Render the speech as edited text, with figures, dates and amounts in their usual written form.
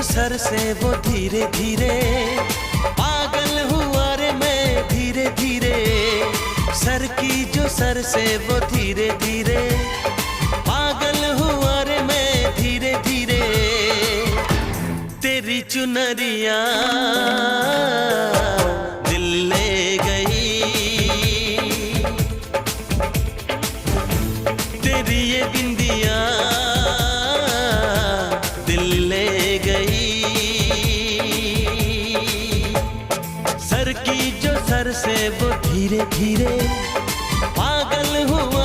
Sir से वो धीरे धीरे पागल हुआ रे मैं धीरे धीरे। सर की जो सर से वो धीरे धीरे पागल हुआ रे मैं धीरे धीरे। तेरी चुनरिया दिल ले गई, तेरी ये बिंदिया दिल ले गई। सर की जो सर से वो धीरे धीरे पागल हुआ